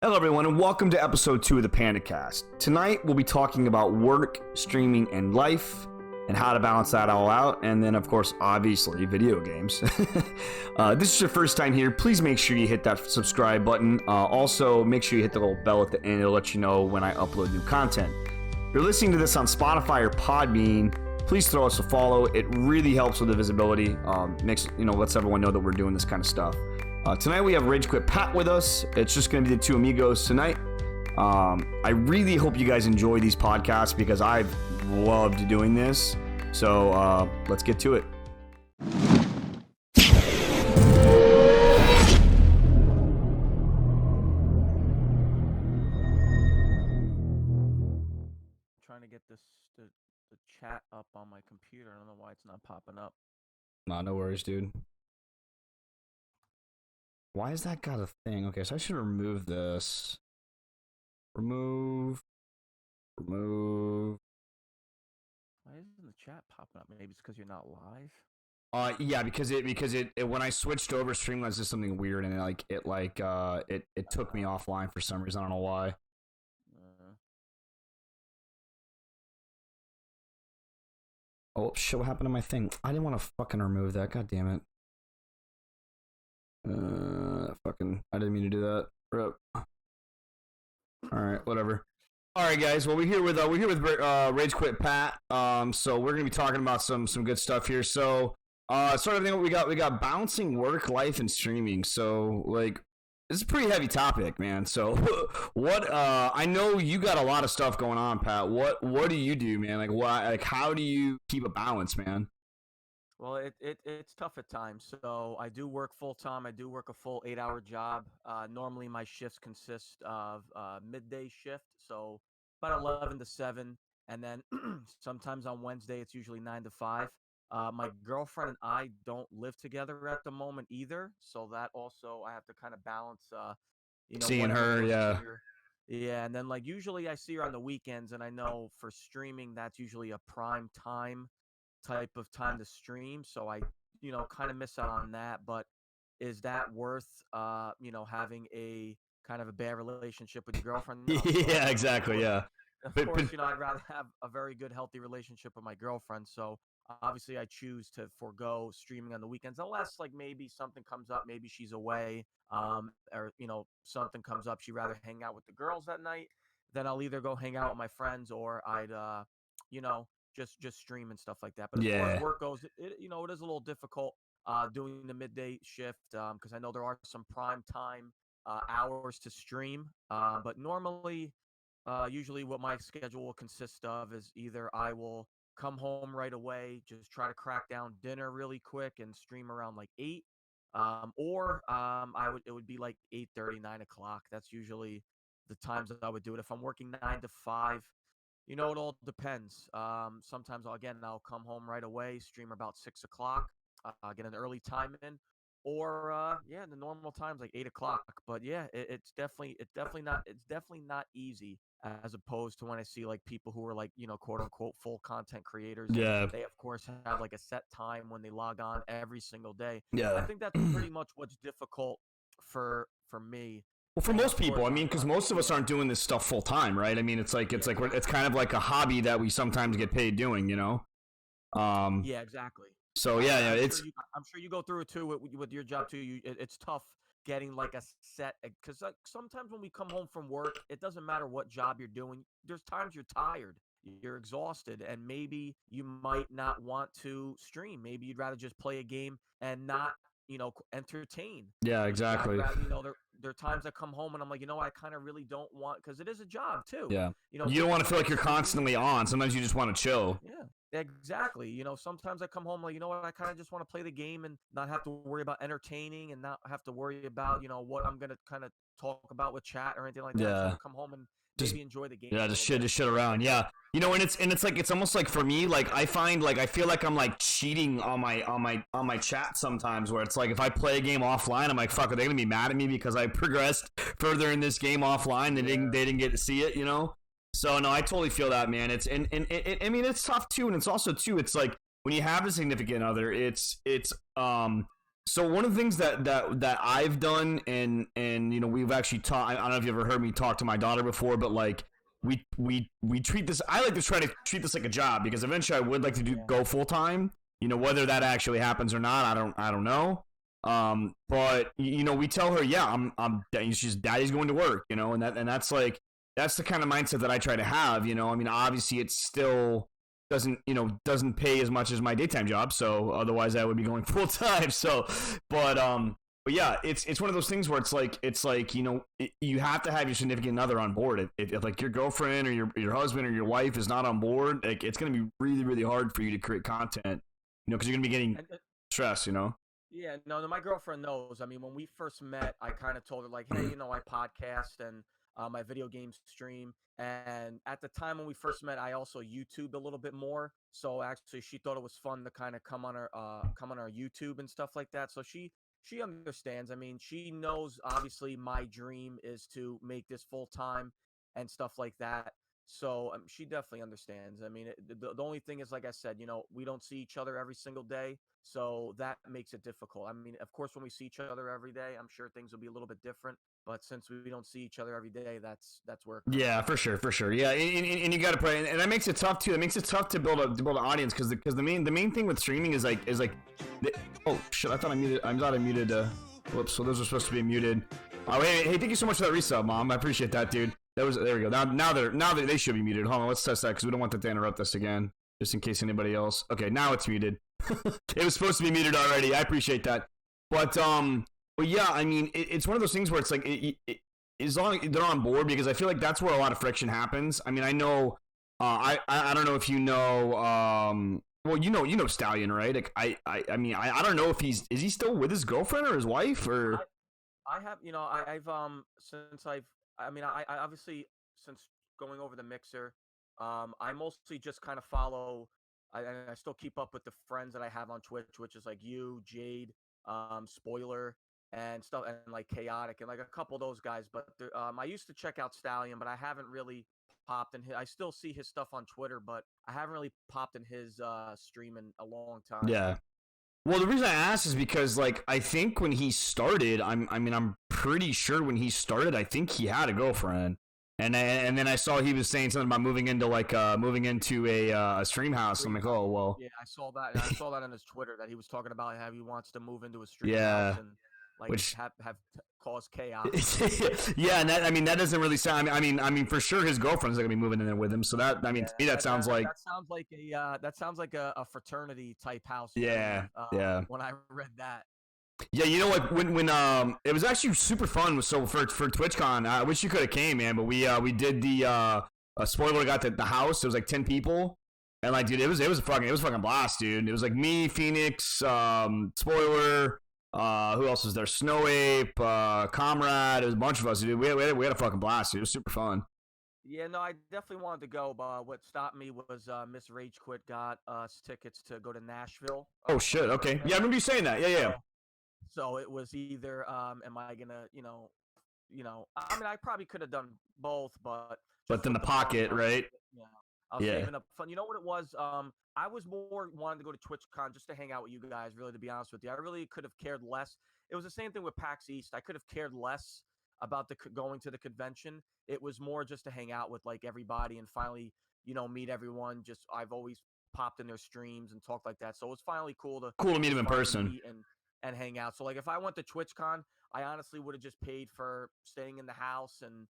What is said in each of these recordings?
Hello, everyone, and welcome to episode 2 of the Pandacast. Tonight, we'll be talking about work, streaming, and life, and how to balance that all out, and then, of course, obviously, video games. This is your first time here. Please make sure you hit that subscribe button. Also, make sure you hit the little bell at the end. It'll let you know when I upload new content. If you're listening to this on Spotify or Podbean, please throw us a follow. It really helps with the visibility. Lets everyone know that we're doing this kind of stuff. Tonight we have Rage Quit Pat with us. It's just going to be the two amigos tonight. I really hope you guys enjoy these podcasts because I've loved doing this. So let's get to it. Trying to get the chat up on my computer. I don't know why it's not popping up. Nah, no worries, dude. Why has that got a thing? Okay, so I should remove this. Remove. Why isn't the chat popping up? Maybe it's because you're not live. Yeah, because it when I switched over, Streamlabs did something weird, and it took me offline for some reason. I don't know why. Oh shit! What happened to my thing? I didn't want to fucking remove that. God damn it. I didn't mean to do that. Rip. All right, whatever. All right, guys. Well, we're here with Rage Quit Pat. So we're gonna be talking about some good stuff here. So, sort of thing. We got balancing work, life, and streaming. So, like, this is a pretty heavy topic, man. So, I know you got a lot of stuff going on, Pat. What do you do, man? How do you keep a balance, man? Well, it's tough at times. So I do work full time. I do work a full 8-hour job. Normally my shifts consist of midday shift, so about 11 to 7, and then sometimes on Wednesday it's usually 9 to 5. My girlfriend and I don't live together at the moment either, so that also I have to kind of balance. Seeing her, yeah. Yeah, and then like usually I see her on the weekends, and I know for streaming that's usually a prime time type of time to stream, so I kind of miss out on that. But is that worth having a kind of a bad relationship with your girlfriend? No. Yeah, exactly. Yeah, of course, I'd rather have a very good healthy relationship with my girlfriend, so obviously I choose to forego streaming on the weekends unless like maybe something comes up, maybe she's away, or something comes up, she'd rather hang out with the girls that night, then I'll either go hang out with my friends or I'd just stream and stuff like that. But as far as work goes, it is a little difficult doing the midday shift because I know there are some prime time hours to stream. But normally, usually what my schedule will consist of is either I will come home right away, just try to crack down dinner really quick and stream around like 8, or it would be like 8:30, 9 o'clock. That's usually the times that I would do it. If I'm working 9 to 5, it all depends. Sometimes I'll come home right away, stream about 6 o'clock, get an early time in, or the normal times like 8 o'clock. But yeah, it's definitely not easy as opposed to when I see like people who are like quote unquote full content creators. Yeah, they of course have like a set time when they log on every single day. Yeah, I think that's pretty much what's difficult for me. Well, for most people, I mean, because most of us aren't doing this stuff full time, right? I mean, it's kind of like a hobby that we sometimes get paid doing, Yeah, exactly. So yeah, I'm sure you go through it too with your job too. It's tough getting like a set, because like sometimes when we come home from work, it doesn't matter what job you're doing. There's times you're tired, you're exhausted, and maybe you might not want to stream. Maybe you'd rather just play a game and not entertain. Yeah, exactly. There are times I come home and I'm like, I kind of really don't want, because it is a job too. Yeah. You don't want to feel like you're constantly on. Sometimes you just want to chill. Yeah, exactly. Sometimes I come home like, I kind of just want to play the game and not have to worry about entertaining and not have to worry about, what I'm going to kind of talk about with chat or anything like that. Yeah. So I come home and maybe enjoy the game. Yeah, just shit around. Yeah. And it's like, it's almost like for me, like I find like I feel like I'm like cheating on my chat sometimes, where it's like if I play a game offline, I'm like, fuck, are they gonna be mad at me because I progressed further in this game offline? They didn't get to see it, So no, I totally feel that, man. I mean, it's tough too, and it's also too, it's like when you have a significant other, it's So one of the things that I've done, and we've actually taught. I don't know if you ever heard me talk to my daughter before, but like we treat this. I like to try to treat this like a job because eventually I would like to Yeah. go full time. Whether that actually happens or not, I don't know. But we tell her, yeah, she's daddy's going to work, and that's the kind of mindset that I try to have. I mean, obviously it still doesn't pay as much as my daytime job, so otherwise I would be going full time. So, but yeah, it's one of those things where it's like you have to have your significant other on board. If like your girlfriend or your husband or your wife is not on board, like it's gonna be really really hard for you to create content, because you're gonna be getting And stress. yeah, no, my girlfriend knows. I mean, when we first met, I kind of told her like, hey, I podcast and my video game stream. And at the time when we first met, I also YouTubed a little bit more. So actually, she thought it was fun to kind of come on our YouTube and stuff like that. So she understands. I mean, she knows obviously my dream is to make this full time and stuff like that. So she definitely understands. I mean, the only thing is, like I said, we don't see each other every single day. So that makes it difficult. I mean, of course, when we see each other every day, I'm sure things will be a little bit different. But since we don't see each other every day, that's where it comes Yeah, down for to. sure, for sure. Yeah, and you got to pray, and that makes it tough too. It makes it tough to build an audience because the main thing with streaming is like, oh shit! I thought I muted. I thought I muted. Whoops. So those are supposed to be muted. Oh hey, thank you so much for that resub, Mom. I appreciate that, dude. There we go. Now they should be muted. Hold on, let's test that because we don't want that to interrupt us again, just in case anybody else. Okay, now it's muted. It was supposed to be muted already. I appreciate that, but yeah, I mean, it's one of those things where it's like as long as they're on board, because I feel like that's where a lot of friction happens. I mean, I know, I don't know if you know, well, Stallion, right? Like, I mean, I don't know if is he still with his girlfriend or his wife or. I have, I've since I mean, I obviously since going over the mixer, I mostly just kind of follow. I still keep up with the friends that I have on Twitch, which is like you, Jade, Spoiler, and stuff, and like Chaotic, and like a couple of those guys. But I used to check out Stallion, but I haven't really popped in. I still see his stuff on Twitter, but I haven't really popped in his stream in a long time. Yeah. Well, the reason I asked is because, like, I think when he started, I'm pretty sure when he started, I think he had a girlfriend, and then I saw he was saying something about moving into a stream house. I'm like, oh well. Yeah, I saw that. I saw that on his Twitter that he was talking about how he wants to move into a stream Yeah, house and like which have cause chaos. yeah, and that doesn't really sound. I mean, for sure his girlfriend's gonna be moving in there with him. So that, I mean, Yeah, to me, that sounds like. that sounds like a fraternity type house to me. Yeah, yeah. When I read that. Yeah, like when it was actually super fun. So for TwitchCon, I wish you could have came, man. But we did the spoiler got the house. It was like 10 people, and like, dude, it was a fucking blast, dude. It was like me, Phoenix, spoiler. Who else was there? Snow Ape, Comrade. It was a bunch of us, dude. We had a fucking blast, dude. It was super fun. Yeah, no, I definitely wanted to go, but what stopped me was Miss Rage Quit got us tickets to go to Nashville Oh for shit. her Okay. birthday. Yeah, I remember you saying that. Yeah, yeah. So, so it was either am I gonna, I mean, I probably could have done both, but But just then with the the money, pocket, right? I was Yeah. saving up fun. You know what it was? I was more wanting to go to TwitchCon just to hang out with you guys. Really, to be honest with you, I really could have cared less. It was the same thing with PAX East. I could have cared less about going to the convention. It was more just to hang out with like everybody and finally, meet everyone. Just I've always popped in their streams and talked like that, so it was finally cool to Cool to meet him in finally person. meet and hang out. So like if I went to TwitchCon, I honestly would have just paid for staying in the house and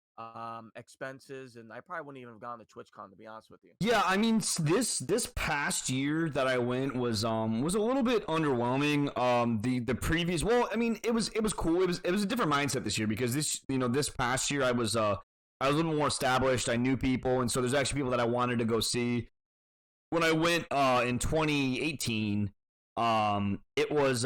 expenses, and I probably wouldn't even have gone to TwitchCon to be honest with you. Yeah, I mean, this past year that I went was a little bit underwhelming. The previous, well, I mean, it was cool. It was a different mindset this year because this past year I was a little more established. I knew people, and so there's actually people that I wanted to go see. When I went in 2018, it was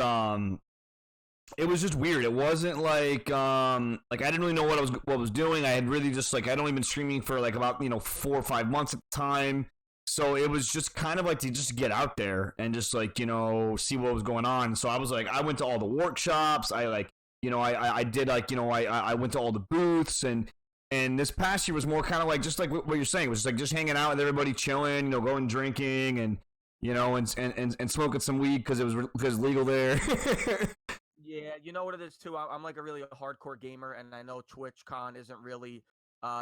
just weird. It wasn't like I didn't really know what I was doing. I had really just like I'd only been streaming for like about 4 or 5 months at the time. So it was just kind of like to just get out there and just like see what was going on. So I was like I went to all the workshops. I like I did like I went to all the booths, and this past year was more kind of like just like what you're saying. It was just like just hanging out with everybody, chilling, going drinking, and smoking some weed because it was legal there. Yeah, you know what it is too. I'm like a really hardcore gamer, and I know TwitchCon isn't really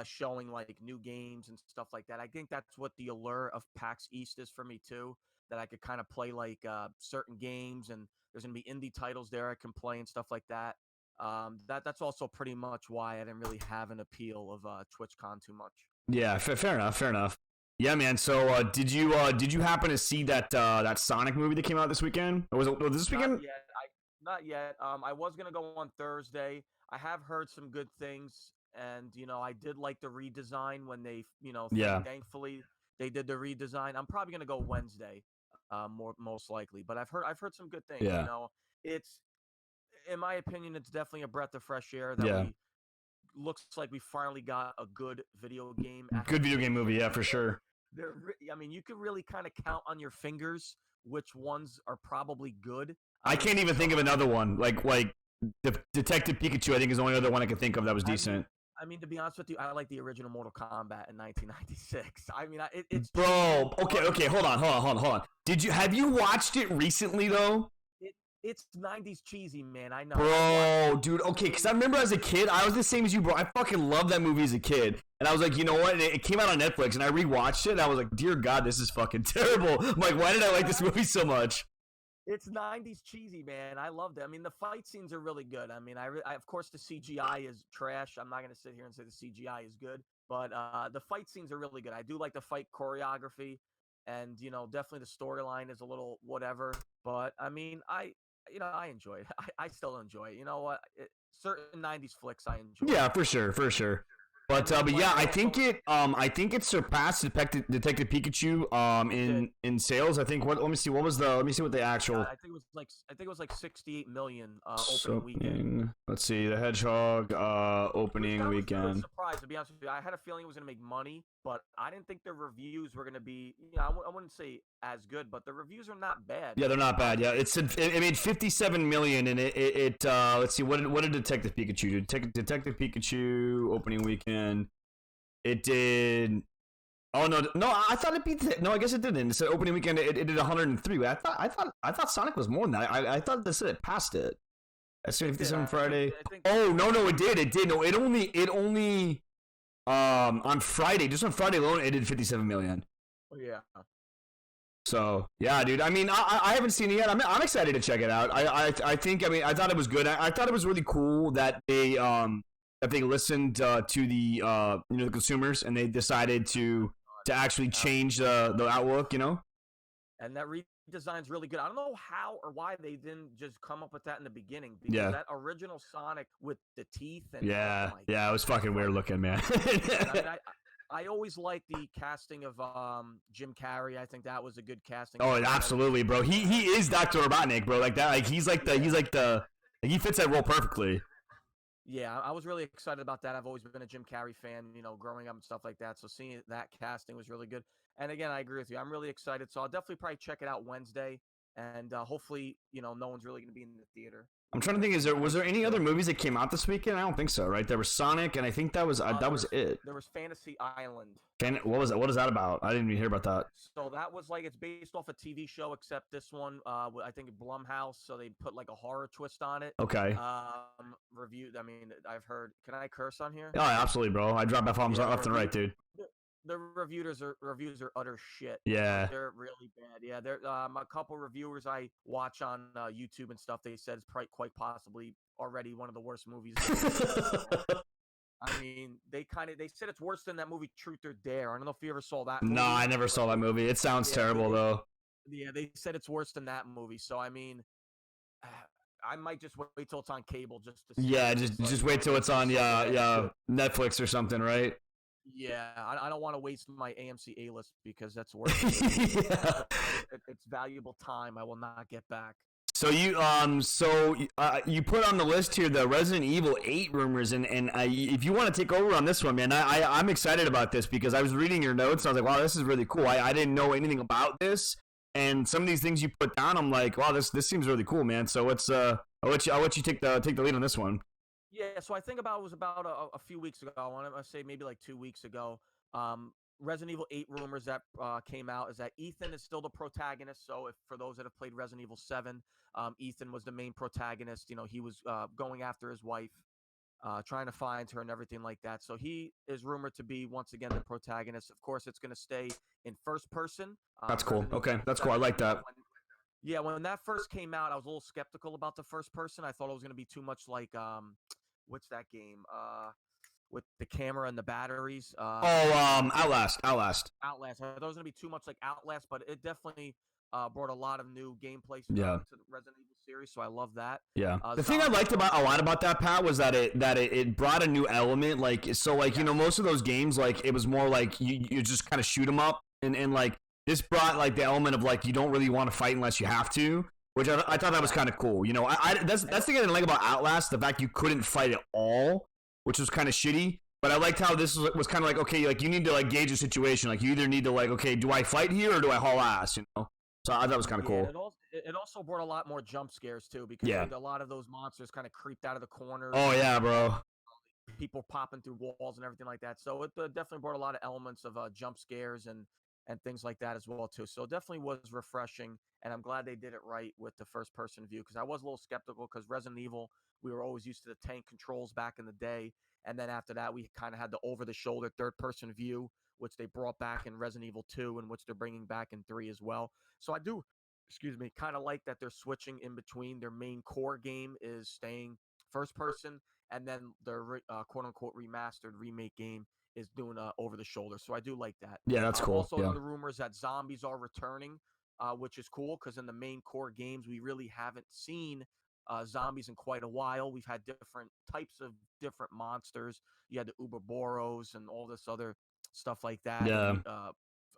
showing like new games and stuff like that. I think that's what the allure of PAX East is for me too. That I could kind of play like certain games, and there's gonna be indie titles there I can play and stuff like that. That's also pretty much why I didn't really have an appeal of TwitchCon too much. Yeah, fair enough. Fair enough. Yeah, man. So, did you happen to see that Sonic movie that came out this weekend? Or was it this Not weekend? yet. Not yet. I was gonna go on Thursday. I have heard some good things, and I did like the redesign when they, Yeah, thankfully they did the redesign. I'm probably gonna go Wednesday, most likely. But I've heard some good things. yeah, It's in my opinion, it's definitely a breath of fresh air that yeah. we looks like we finally got a good video game Good video game movie, adaptation. yeah, for sure. I mean, you could really kind of count on your fingers which ones are probably good. I I mean, can't even think of another one like Detective Pikachu. I think is the only other one I can think of that was I mean, decent. to be honest with you, I like the original Mortal Kombat in 1996. I mean, it's just so Bro, okay, fun. okay, hold on. Have you watched it recently though? It's 90s cheesy, man. I know. I watched it Bro, dude, okay, because I remember as a kid, I was the same as you, bro. I fucking loved that movie as a kid. And I was like, you know what? And it came out on Netflix, and I rewatched it, and I was like, dear God, this is fucking terrible. I'm like, why did I like this movie so much? It's 90s cheesy, man. I loved it. I mean, the fight scenes are really good. I mean, of course the CGI is trash. I'm not going to sit here and say the CGI is good, but the fight scenes are really good. I do like the fight choreography, and definitely the storyline is a little whatever, but I mean, I enjoy it. I still enjoy it. You know what? Certain 90s flicks I enjoy. Yeah, for sure, for sure. And then But like yeah, I also I think it surpassed Detective Pikachu it did. in sales. I think let me see what the Yeah, actual I think it was like 68 million so opening weekend. let's see the Hedgehog Which opening I was really weekend. surprised, to be honest with you. I had a feeling it was going to make money, but I didn't think the reviews were going to be, I wouldn't say as good, but the reviews are not bad. Yeah, they're not bad. Yeah, It, it made 57 million, and it let's see what did Detective Pikachu do? Detective Pikachu opening weekend. It did. Oh no! I thought it beat. No, I guess it didn't. It said opening weekend. It did 103. I thought Sonic was more than that. I thought they said it passed it. That's it did. 57 Friday. I think, Oh no, it did. It did. No, it only on Friday, just on Friday alone, it did 57 million. yeah. So yeah, dude. I mean, I haven't seen it yet. I'm excited to check it out. I think. I mean, I thought it was good. I thought it was really cool that they listened to the the consumers, and they decided to actually change the outlook. And that redesign's really good. I don't know how or why they didn't just come up with that in the beginning, because Yeah, that original Sonic with the teeth and oh yeah, my yeah. It god, was that's fucking weird fucking looking, man. and I mean I always liked the casting of Jim Carrey. I think that was a good casting Oh, choice. absolutely, bro. He is Doctor Robotnik, bro. Like that. Like Yeah. he fits that role perfectly. Yeah, I was really excited about that. I've always been a Jim Carrey fan, growing up and stuff like that. So seeing that casting was really good. And again, I agree with you. I'm really excited. So I'll definitely probably check it out Wednesday, and hopefully, no one's really going to be in the theater I'm trying to think. because I Was like there any other the movies that came out this weekend? I don't think so. Right? There was Sonic, and I think that there was was it. there was Fantasy Island. What was that? What is that about? I didn't even hear about that. So that was like it's based off a TV show, except this one, I think Blumhouse. So they put like a horror twist on it. Okay. Review. I mean, I've heard. Can I curse on here? Oh, absolutely, bro. I drop F bombs Yeah, left and right, dude. the reviews are utter shit. Yeah. They're really bad. Yeah, they're a couple reviewers I watch on YouTube and stuff. They said it's quite possibly already one of the worst movies they've seen. And I mean, they said it's worse than that movie Truth or Dare. I don't know if you ever saw that No, movie, I never but saw that movie. It sounds yeah, terrible though. they said it's worse than that movie. So I mean, I might just wait till it's on cable just to see Yeah, if it's like just wait till it's on so bad. Netflix or something, right? Yeah, I don't want to waste my AMC A list because that's worthless. Yeah. It's valuable time I will not get back. So you put on the list here the Resident Evil 8 rumors, and if you want to take over on this one, man, I'm excited about this because I was reading your notes and I was like, wow, this is really cool. I didn't know anything about this, and some of these things you put down, I'm like, wow, this seems really cool, man. So I'll let you take the lead on this one. Yeah, so I think it was about a few weeks ago. I want to say maybe like 2 weeks ago. Resident Evil 8 rumors that came out is that Ethan is still the protagonist. So, if for those that have played Resident Evil 7, Ethan was the main protagonist. You know, he was going after his wife, trying to find her and everything like that. So he is rumored to be once again the protagonist. Of course, it's going to stay in first person. That's cool. Resident Okay, Evil that's cool. I 7, like that. when that first came out, I was a little skeptical about the first person. I thought it was going to be too much like what's that game? With the camera and the batteries. Outlast. Outlast. I thought it was going to be too much like Outlast, but it definitely brought a lot of new gameplay to Yeah. the Resident Evil series, so I love that. Yeah. The thing I liked about a lot about that, Pat, was that it brought a new element. Like, so, like, you know, most of those games, like, it was more like you just kind of shoot them up, and like this brought like the element of like you don't really want to fight unless you have to, which I thought that was kind of cool. You know, that's the thing I didn't like about Outlast, the fact you couldn't fight at all, which was kind of shitty. But I liked how this was kind of like, okay, like you need to like gauge the situation. Like you either need to like, okay, do I fight here or do I haul ass? You know. So I thought it was kind of cool. It also brought a lot more jump scares too, because a lot of those monsters kind of creeped out of the corners. Oh yeah, bro. People popping through walls and everything like that. So it definitely brought a lot of elements of jump scares and things like that as well too. So it definitely was refreshing, and I'm glad they did it right with the first person view, because I was a little skeptical because Resident Evil, we were always used to the tank controls back in the day, and then after that we kind of had the over the shoulder third person view, which they brought back in Resident Evil 2 and which they're bringing back in 3 as well. So I do, kind of like that they're switching in between. Their main core game is staying first person, and then their quote unquote remastered remake game is doing over the shoulder. So I do like that. Yeah, that's cool. Also, the rumors that zombies are returning, which is cool because in the main core games we really haven't seen zombies in quite a while. We've had different types of different monsters. You had the Uberboros and all this other stuff like that. Yeah. In,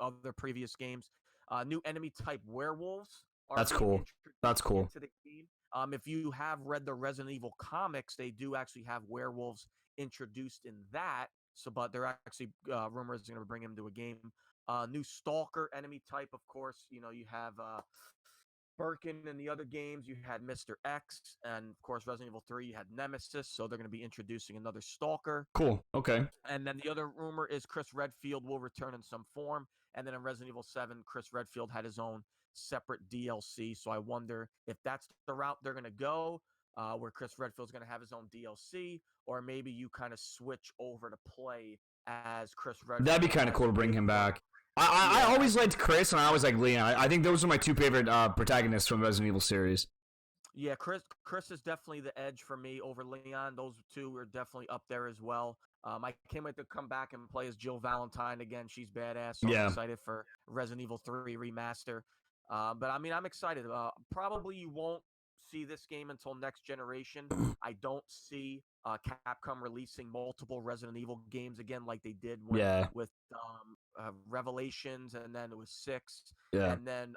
other previous games. New enemy type werewolves are That's cool. That's cool. into the game. If you have read the Resident Evil comics, they do actually have werewolves introduced in that. So, but they're actually rumors are going to bring him to a game. New stalker enemy type, of course. You know, you have Birkin in the other games. You had Mr. X, and of course, Resident Evil 3, you had Nemesis. So they're going to be introducing another stalker. Cool. Okay. And then the other rumor is Chris Redfield will return in some form. And then in Resident Evil 7, Chris Redfield had his own separate DLC. So I wonder if that's the route they're going to go, where Chris Redfield's going to have his own DLC, or maybe you kind of switch over to play as Chris Redfield. That'd be kind of cool to bring him back. I always liked Chris, and I always liked Leon. I think those are my two favorite protagonists from the Resident Evil series. Yeah, Chris is definitely the edge for me over Leon. Those two are definitely up there as well. I can't wait to come back and play as Jill Valentine again. She's badass. So I'm excited for Resident Evil 3 remaster. But I mean, I'm excited. Probably you won't see this game until next generation. I don't see Capcom releasing multiple Resident Evil games again like they did with Revelations, and then it was 6, and then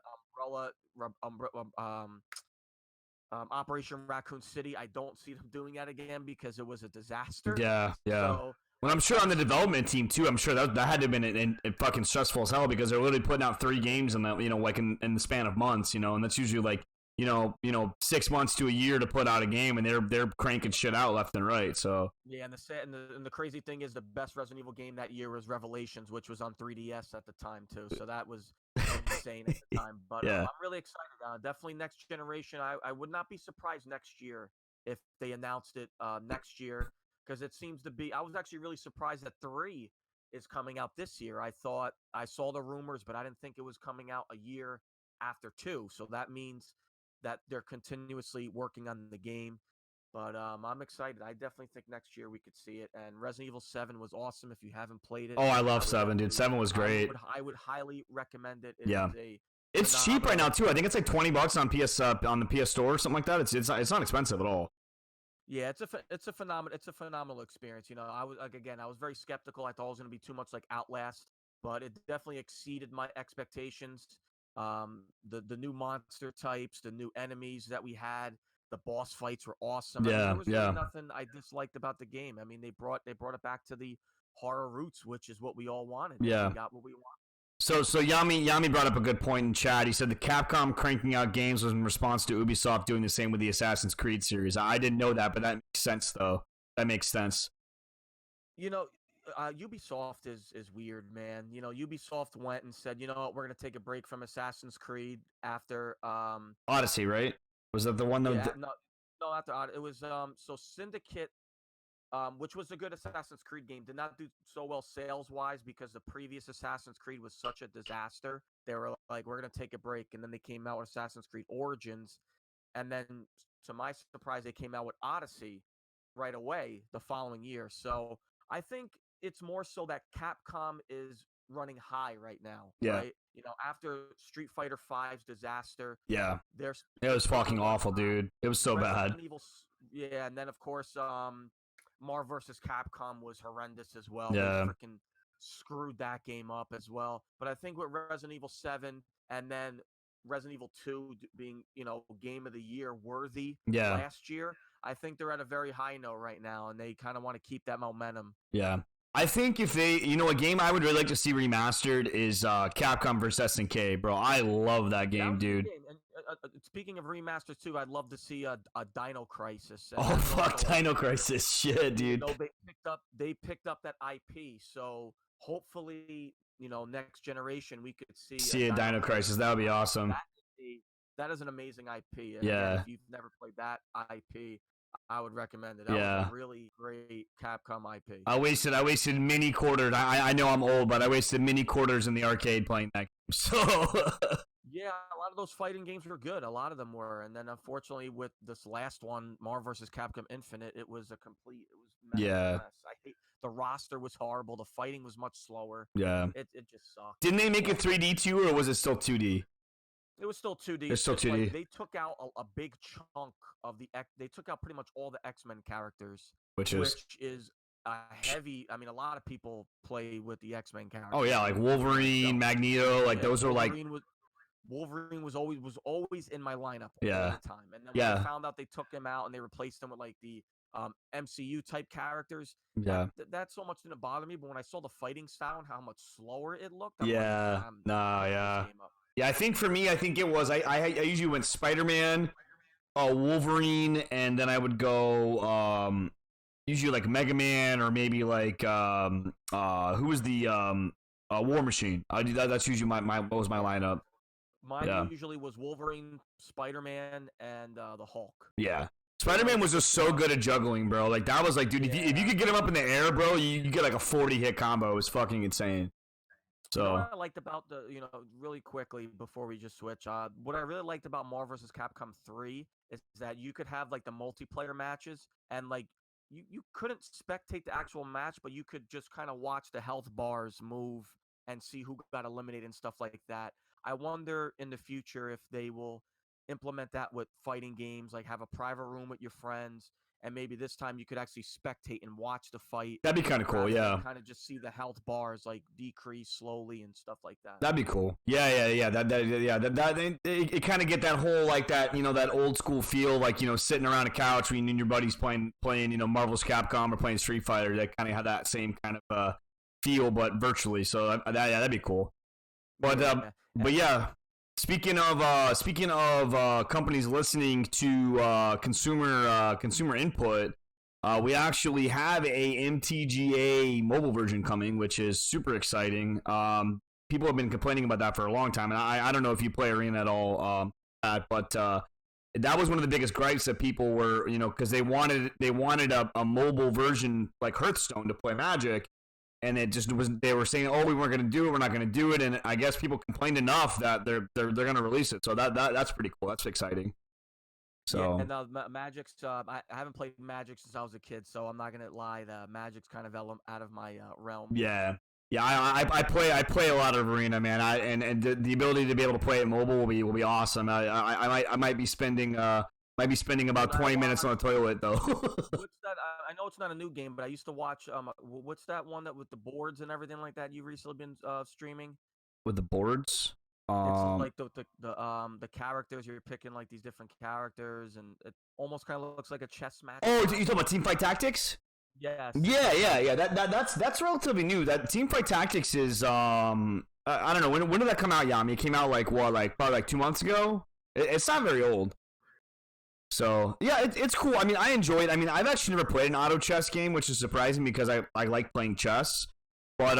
Operation Raccoon City. I don't see them doing that again because it was a disaster. Yeah. So, well, I'm sure on the development team too. I'm sure that had to have been fucking stressful as hell, because they're literally putting out 3 games in that, you know, like in the span of months, you know, and that's usually like, you know, 6 months to a year to put out a game, and they're cranking shit out left and right. So yeah, and the crazy thing is the best Resident Evil game that year was Revelations, which was on 3DS at the time too. So that was insane at the time. But I'm really excited. Definitely next generation. I would not be surprised next year if they announced it next year, because it seems to be. I was actually really surprised that 3 is coming out this year. I thought I saw the rumors, but I didn't think it was coming out a year after 2. So that means that they're continuously working on the game. But I'm excited. I definitely think next year we could see it. And Resident Evil 7 was awesome. If you haven't played it, oh, I love 7, dude. 7 was great. I would highly recommend it. It's cheap right now too. I think it's like $20 on the PS Store or something like that. It's not expensive at all. Yeah, it's a phenomenal experience. You know, I was very skeptical. I thought it was going to be too much like Outlast, but it definitely exceeded my expectations. The new monster types, the new enemies that we had, the boss fights were awesome. Yeah, there was really nothing I disliked about the game. I mean, they brought it back to the horror roots, which is what we all wanted. Yeah, we got what we wanted. So Yami brought up a good point in chat. He said the Capcom cranking out games was in response to Ubisoft doing the same with the Assassin's Creed series. I didn't know that, but that makes sense, though. That makes sense. You know, Ubisoft is weird, man. You know, Ubisoft went and said, you know what, we're gonna take a break from Assassin's Creed after Odyssey, right? Was that the one yeah, that? no, after it was so Syndicate, which was a good Assassin's Creed game, did not do so well sales wise because the previous Assassin's Creed was such a disaster. They were like, we're gonna take a break, and then they came out with Assassin's Creed Origins, and then to my surprise, they came out with Odyssey right away the following year. So I think it's more so that Capcom is running high right now, Yeah, right? You know, after Street Fighter V's disaster, yeah. they're It was starting fucking to run awful, high. dude. It was so bad. Resident Evil, yeah, and then of course, Marvel vs. Capcom was horrendous as well. They Yeah, freaking screwed that game up as well. But I think with Resident Evil 7 and then Resident Evil 2 being, you know, game of the year worthy yeah, last year, I think they're at a very high note right now, and they kind of want to keep that momentum. yeah. I think if they, a game I would really like to see remastered is Capcom vs SNK, bro. I love that That game, was a good dude. game. And speaking of remasters too, I'd love to see a Dino Crisis. And Oh that's fuck, also Dino Crisis, shit, you dude. know, they picked up that IP. So hopefully, you know, next generation we could see a See a Dino Dino Crisis. Crisis, that would be awesome. That is an amazing IP. And again, if Yeah, you've never played that IP, I would recommend it. That was yeah. a really great Capcom IP. I wasted mini quarters. I know I'm old, but I wasted mini quarters in the arcade playing that game. So Yeah, a lot of those fighting games were good. A lot of them were, and then unfortunately, with this last one, Marvel vs. Capcom Infinite, it was yeah, mess. I hate the roster was horrible. The fighting was much slower. yeah. It just sucked. Didn't they It make it sucked. 3D too, or was it still 2D? It was still 2D. It's It's still just like 2D. they took out a big chunk of the X. They took out pretty much all the X-Men characters, Which is which is a heavy. I mean, a lot of people play with the X-Men characters. oh yeah, like Wolverine, Magneto, like Yeah, those were like Wolverine was always in my lineup all yeah, the time. And then when yeah, I found out they took him out and they replaced him with like the MCU type characters, yeah, that so much didn't bother me. But when I saw the fighting style and how much slower it looked, I'm like, yeah. I'm Nah, giving this yeah, game up. yeah. I think for me, I think it was I usually went Spider Man, Wolverine, and then I would go usually like Mega Man or maybe like who was the War Machine. That's usually my what was my lineup. Mine Yeah, usually was Wolverine, Spider-Man, and the Hulk. yeah. They were Spider Man like was the just so good at juggling, bro. Like that was like, dude, if you yeah. could get him up in the air, bro, you get like a 40 hit combo. It was fucking insane. You know So what I liked about really quickly before we just switch, what I really liked about Marvel vs. Capcom 3 is that you could have like the multiplayer matches and like you couldn't spectate the actual match, but you could just kind of watch the health bars move and see who got eliminated and stuff like that. I wonder in the future if they will implement that with fighting games, like have a private room with your friends, and maybe this time you could actually spectate and watch the fight that'd be kind of cool. rather than Yeah. kind of just see the health bars like decrease slowly and stuff like that. That'd be cool. Yeah, yeah, yeah. It kind of get that whole like that, that old school feel, like sitting around a couch when you and your buddies playing, Marvel's Capcom or playing Street Fighter. That kind of had that same kind of feel, but virtually. So yeah, that'd be cool. But Yeah. but yeah. Speaking of companies listening to consumer input, we actually have a MTGA mobile version coming, which is super exciting. People have been complaining about that for a long time, and I don't know if you play Arena at all, but that was one of the biggest gripes that people were, because they wanted a mobile version like Hearthstone to play Magic, and it just was. They were saying, "Oh, we weren't going to do it. We're not going to do it," and I guess people complained enough that they're going to release it. So that's pretty cool. That's exciting. So Yeah, and Magic's. I haven't played Magic since I was a kid, so I'm not gonna lie. The Magic's kind of out of my realm. yeah. Yeah, I play a lot of Arena, man. And the ability to be able to play it mobile will be awesome. I might be spending about 20 minutes on the toilet though. What's that? I know it's not a new game, but I used to watch. What's that one that with the boards and everything like that? You recently been streaming? With the boards, It's like the characters you're picking, like these different characters, and it almost kind of looks like a chess match. oh, you talking about Teamfight Tactics? Yes. Yeah. That's relatively new. That Teamfight Tactics is I don't know when did that come out, Yami? It came out like what, like probably like 2 months ago. It's not very old. So yeah, it's cool. I mean, I enjoy it. I mean, I've actually never played an auto chess game, which is surprising because I like playing chess. But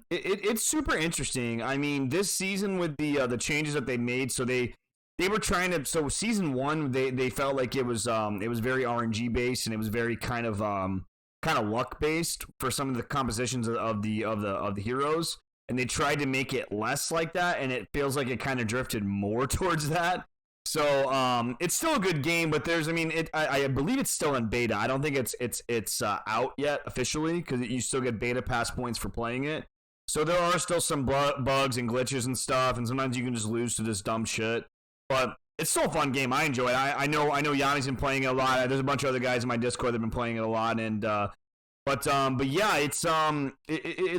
it's super interesting. I mean, this season with the changes that they made, so they were trying to. So season one, they felt like it was very RNG based and it was very kind of luck based for some of the compositions of the heroes, and they tried to make it less like that, and it feels like it kind of drifted more towards that. So it's still a good game, but there's, I mean, I believe it's still in beta. I don't think it's out yet officially because you still get beta pass points for playing it. So there are still some bugs and glitches and stuff, and sometimes you can just lose to this dumb shit. But it's still a fun game. I enjoy it. I know Yanni's been playing it a lot. There's a bunch of other guys in my Discord that've been playing it a lot, and but yeah, it's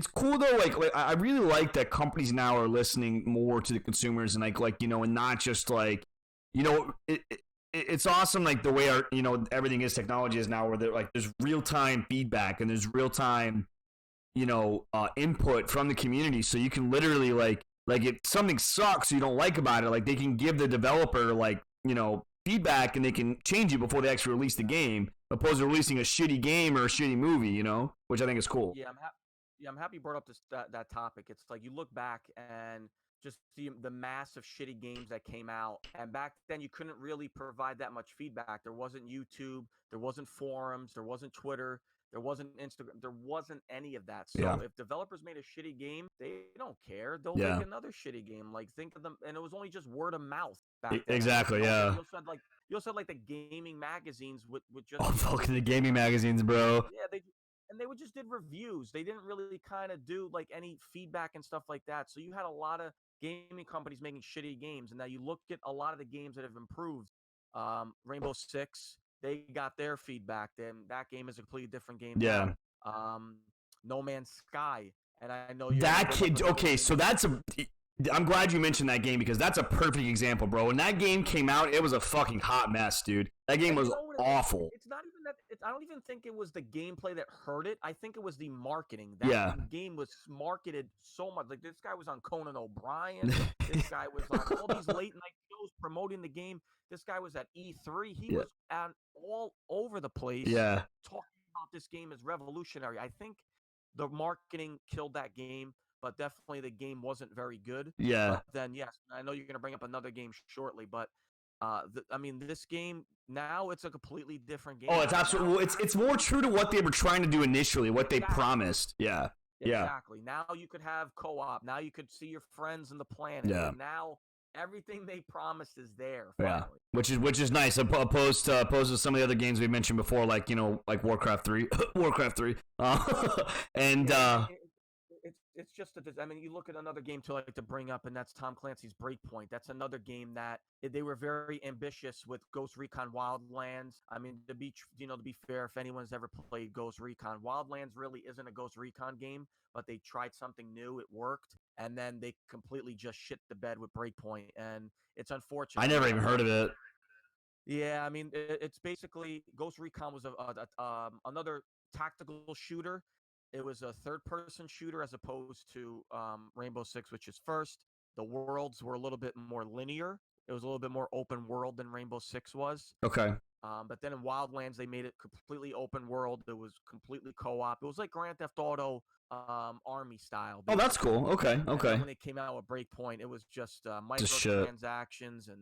cool though. Like I really like that companies now are listening more to the consumers and and not just like. It's awesome, like the way our everything is technology is now, where there's real time feedback and there's real time input from the community, so you can literally like if something sucks you don't like about it, like they can give the developer feedback and they can change it before they actually release the game, opposed to releasing a shitty game or a shitty movie, which I think is cool. I'm happy you brought up that topic. It's like you look back and just the massive shitty games that came out. And back then, you couldn't really provide that much feedback. There wasn't YouTube. There wasn't forums. There wasn't Twitter. There wasn't Instagram. There wasn't any of that. So if developers made a shitty game, they don't care. They'll make another shitty game. Like, think of them. And it was only just word of mouth back then. Exactly, yeah. You also had the gaming magazines with just... Oh, fucking the gaming magazines, bro. Yeah, they would just did reviews. They didn't really kind of do any feedback and stuff like that. So you had a lot of gaming companies making shitty games, and now you look at a lot of the games that have improved. Rainbow Six, they got their feedback. Then that game is a completely different game. Yeah. Now. No Man's Sky, and I know that kid. Okay, so I'm glad you mentioned that game because that's a perfect example, bro. When that game came out, it was a fucking hot mess, dude. That game was awful. It's not even that. I don't even think it was the gameplay that hurt it. I think it was the marketing. That game was marketed so much. Like, this guy was on Conan O'Brien. This guy was on all these late night shows promoting the game. This guy was at E3. He was all over the place. Yeah. Talking about this game as revolutionary. I think the marketing killed that game. But definitely the game wasn't very good. Yeah. But then, yes, I know you're going to bring up another game shortly, but this game, now it's a completely different game. Oh, it's absolutely. It's more true to what they were trying to do initially, what they promised. Yeah. Exactly. Now you could have co-op. Now you could see your friends on the planet. Yeah. And now everything they promised is there. Finally. Yeah. Which is nice, opposed to some of the other games we mentioned before, like Warcraft 3, and. It's just you look at another game to bring up, and that's Tom Clancy's Breakpoint. That's another game that they were very ambitious with Ghost Recon Wildlands. I mean, to be fair, if anyone's ever played Ghost Recon, Wildlands really isn't a Ghost Recon game, but they tried something new, it worked, and then they completely just shit the bed with Breakpoint, and it's unfortunate. I never even heard of it. Yeah, I mean, it's basically Ghost Recon was another tactical shooter. It was a third-person shooter as opposed to Rainbow Six, which is first. The worlds were a little bit more linear. It was a little bit more open world than Rainbow Six was. Okay. But then in Wildlands, they made it completely open world. It was completely co-op. It was like Grand Theft Auto Army style. Basically. Oh, that's cool. Okay. When they came out with Breakpoint, it was just microtransactions and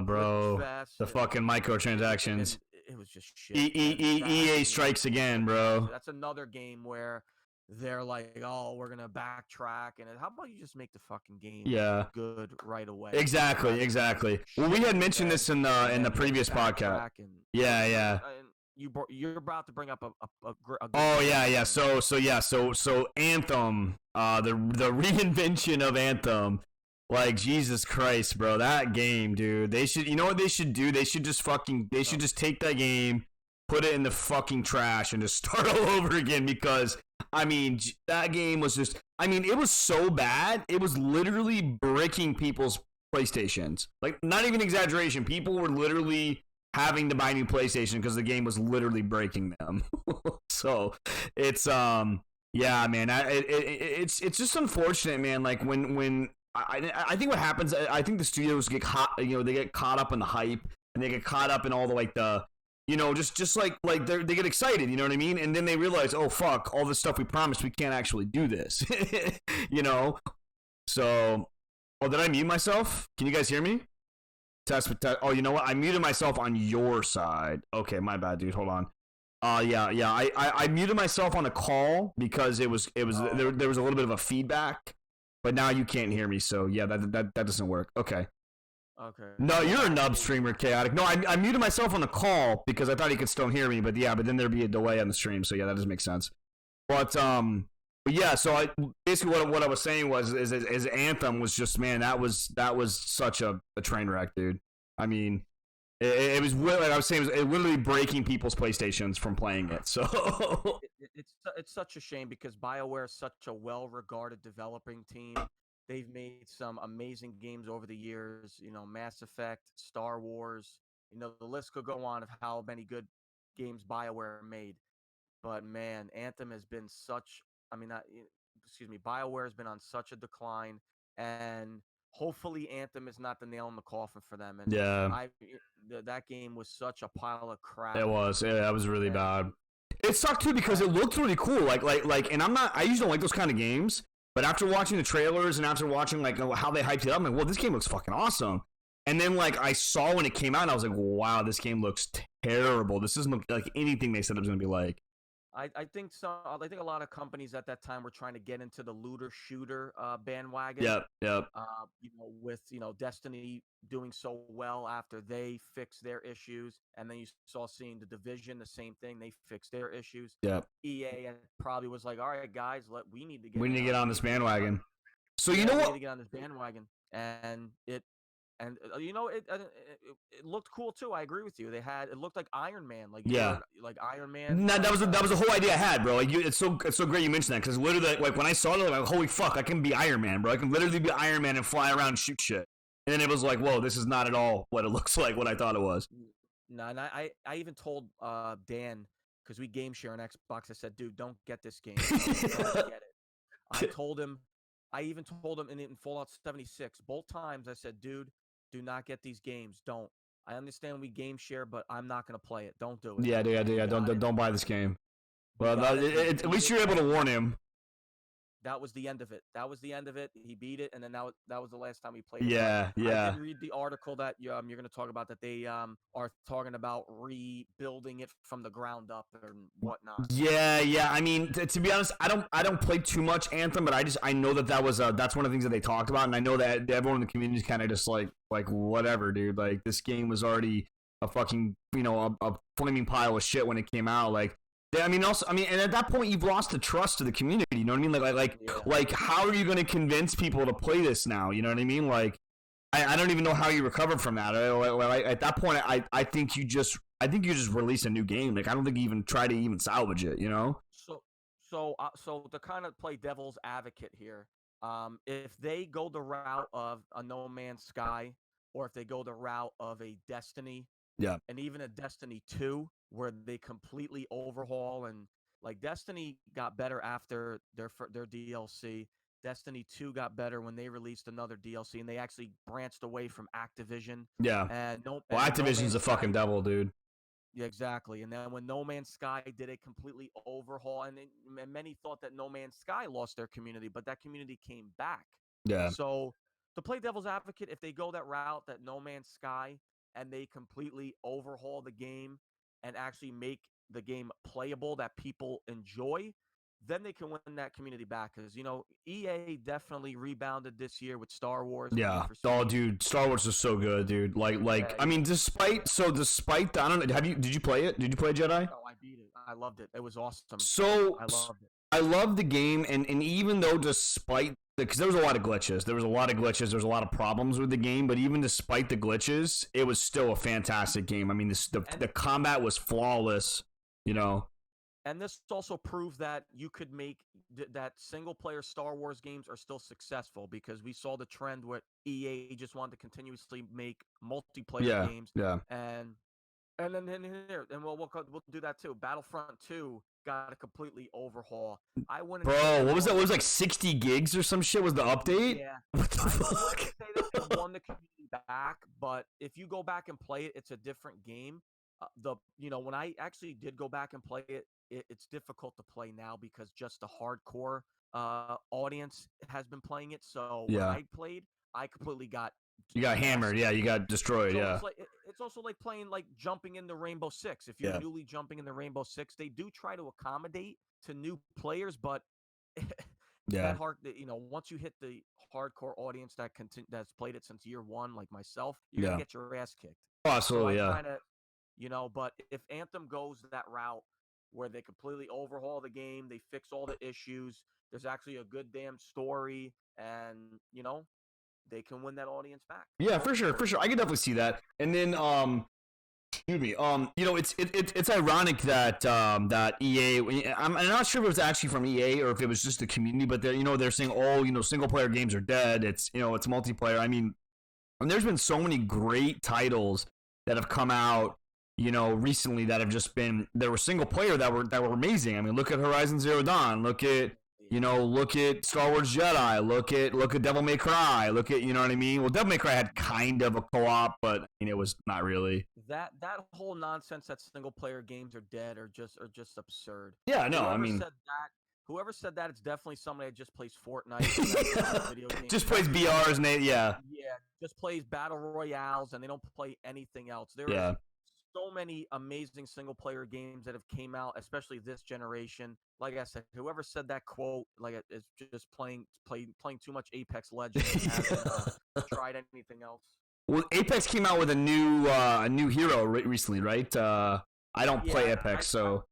bro, the fucking microtransactions. It was just shit. EA strikes again, bro. That's another game where they're like, oh, we're gonna backtrack, and how about you just make the fucking game good right away? Exactly. Well, we had mentioned this in the previous podcast. Yeah. You're about to bring up a oh yeah. So Anthem, the reinvention of Anthem. Like, Jesus Christ, bro, that game, dude. They should, you know what they should do? They should just take that game, put it in the fucking trash, and just start all over again. Because, I mean, that game was just, it was so bad. It was literally bricking people's PlayStations. Like, not even exaggeration. People were literally having to buy new PlayStation because the game was literally breaking them. So, it's, yeah, man. It's just unfortunate, man. Like, when I think what happens, I think the studios get caught, they get caught up in the hype, and they get caught up in all the like the, just like they get excited, you know what I mean? And then they realize, oh fuck, all this stuff we promised, we can't actually do this, you know. So, oh, did I mute myself? Can you guys hear me? Test. Oh, you know what? I muted myself on your side. Okay, my bad, dude. Hold on. Yeah. I muted myself on a call because it was there was a little bit of a feedback, but now you can't hear me. So yeah, that doesn't work. Okay. Okay. No, you're a nub streamer, chaotic. No, I muted myself on the call because I thought he could still hear me, but then there'd be a delay on the stream. So yeah, that doesn't make sense. But yeah. So I basically what I was saying was is Anthem was just, man, that was such a train wreck, dude. I mean. It was, like I was saying, it was literally breaking people's PlayStations from playing it. So it's such a shame because BioWare is such a well-regarded developing team. They've made some amazing games over the years. Mass Effect, Star Wars. The list could go on of how many good games BioWare made. But man, Anthem has been such. I mean, BioWare has been on such a decline, and hopefully Anthem is not the nail in the coffin for them. And yeah, that game was such a pile of crap. It was. Yeah, that was really bad. It sucked too because it looked really cool. Like, and I usually don't like those kind of games, but after watching the trailers and after watching like how they hyped it up, I'm like, well, this game looks fucking awesome. And then like I saw when it came out, and I was like, wow, this game looks terrible. This doesn't look like anything they said it was gonna be like. I think a lot of companies at that time were trying to get into the looter shooter bandwagon. Yep. With Destiny doing so well after they fixed their issues, and then you saw seeing the Division, the same thing. They fixed their issues. Yep. EA probably was like, all right, guys, we need to get on this bandwagon. So you know what? We need to get on this bandwagon, and it looked cool too. I agree with you. It looked like Iron Man, like Iron Man. That was the whole idea I had, bro. Like it's so great you mentioned that because literally, like when I saw it, like holy fuck, I can be Iron Man, bro. I can literally be Iron Man and fly around and shoot shit. And then it was like, whoa, this is not at all what it looks like. What I thought it was. No, and I even told Dan because we game share on Xbox. I said, dude, don't get this game. Don't get it. I even told him in Fallout 76 both times. I said, dude, do not get these games. Don't. I understand we game share, but I'm not going to play it. Don't do it. Yeah. Don't buy this game. Well, at least you're able to warn him. That was the end of it. He beat it, and then that was the last time we played it. Yeah. I did read the article that you're going to talk about, that they are talking about rebuilding it from the ground up and whatnot. Yeah. I mean, to be honest, I don't play too much Anthem, but I know that was that's one of the things that they talked about, and I know that everyone in the community is kind of just like whatever, dude. Like this game was already a fucking a flaming pile of shit when it came out. Like. And at that point, you've lost the trust of the community. You know what I mean? Like, how are you going to convince people to play this now? You know what I mean? Like, I don't even know how you recover from that. At that point, I think you just release a new game. Like, I don't think you even try to even salvage it. You know? So to kind of play devil's advocate here, if they go the route of a No Man's Sky, or if they go the route of a Destiny, and even a Destiny 2. Where they completely overhaul, and like Destiny got better after their DLC. Destiny 2 got better when they released another DLC, and they actually branched away from Activision. Yeah. And Activision's a fucking devil, dude. Yeah, exactly. And then when No Man's Sky did a completely overhaul, and many thought that No Man's Sky lost their community, but that community came back. Yeah. So to play devil's advocate, if they go that route, that No Man's Sky, and they completely overhaul the game and actually make the game playable that people enjoy, then they can win that community back. Because EA definitely rebounded this year with Star Wars. Yeah. Oh, dude, Star Wars is so good, dude. I mean, despite the, I don't know, did you play it? Did you play Jedi? Oh, I beat it. I loved it. It was awesome. So I loved it. I love the game, and even though because there was a lot of glitches, there was a lot of problems with the game, but even despite the glitches, it was still a fantastic game. I mean, the combat was flawless, And this also proved that you could make that single-player Star Wars games are still successful, because we saw the trend where EA just wanted to continuously make multiplayer games. Yeah. And then here, and we'll do that too. Battlefront 2 got a completely overhaul. Bro, what was that? What was like 60 gigs or some shit was the update? Yeah. What the fuck? I say that it won the community back, but if you go back and play it, it's a different game. When I actually did go back and play it, it's difficult to play now because just the hardcore audience has been playing it. So when Yeah. I played, I completely got You got hammered. Yeah, you got destroyed. so Yeah. it's also like playing like jumping in the Rainbow Six. If you're newly jumping in the Rainbow Six, they do try to accommodate to new players, but Yeah. once you hit the hardcore audience that's played it since year one, like myself, you're gonna get your ass kicked. Oh, So absolutely. I Yeah. kind of, but if Anthem goes that route where they completely overhaul the game, they fix all the issues, there's actually a good damn story, and they can win that audience back. Yeah, for sure, for sure. I can definitely see that. And then, excuse me. It's ironic that that EA. I'm not sure if it was actually from EA or if it was just the community, but they're saying, oh, single player games are dead. It's it's multiplayer. I mean, and there's been so many great titles that have come out, recently that have just been there were single player that were amazing. I mean, look at Horizon Zero Dawn. Look at look at Star Wars Jedi. Look at Devil May Cry. Look at what I mean. Well, Devil May Cry had kind of a co-op, but it was not really. That whole nonsense that single player games are dead are just absurd. Yeah, no, Whoever said that, it's definitely somebody that just plays Fortnite. Video games. Just plays BRs and yeah, just plays battle royales and they don't play anything else. There are so many amazing single player games that have came out, especially this generation. Like I said, whoever said that quote, like, is just playing too much Apex Legends and hasn't tried anything else. Well, Apex came out with a new hero recently, right? I don't play Apex, so.